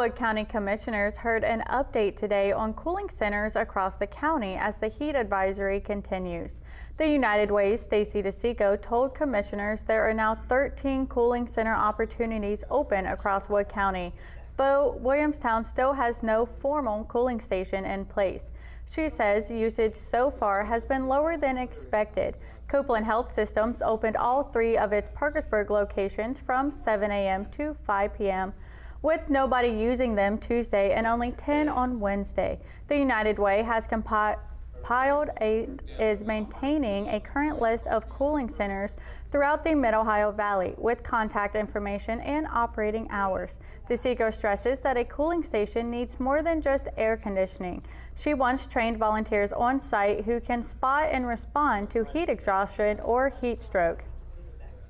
Wood County Commissioners heard an update today on cooling centers across the county as the heat advisory continues. The United Way's Stacy DeSico told commissioners there are now 13 cooling center opportunities open across Wood County, though Williamstown still has no formal cooling station in place. She says usage so far has been lower than expected. Copeland Health Systems opened all 3 of its Parkersburg locations from 7 a.m. to 5 p.m. with nobody using them Tuesday and only 10 on Wednesday. The United Way has is maintaining a current list of cooling centers throughout the Mid-Ohio Valley with contact information and operating hours. DeSico stresses that a cooling station needs more than just air conditioning. She wants trained volunteers on site who can spot and respond to heat exhaustion or heat stroke.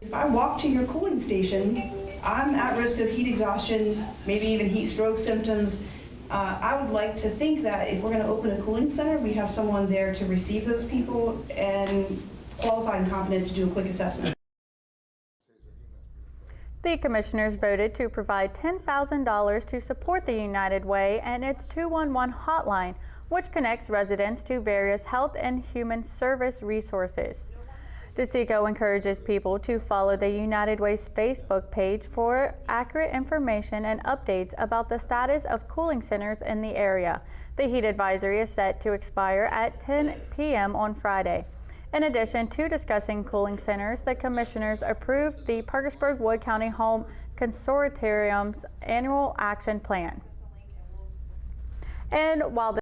If I walk to your cooling station, I'm at risk of heat exhaustion, maybe even heat stroke symptoms. I would like to think that if we're going to open a cooling center, we have someone there to receive those people and qualified and competent to do a quick assessment. The commissioners voted to provide $10,000 to support the United Way and its 211 hotline, which connects residents to various health and human service resources. DeSico encourages people to follow the United Way's Facebook page for accurate information and updates about the status of cooling centers in the area. The heat advisory is set to expire at 10 p.m. on Friday. In addition to discussing cooling centers, the commissioners approved the Parkersburg-Wood County Home Consortium's annual action plan. And while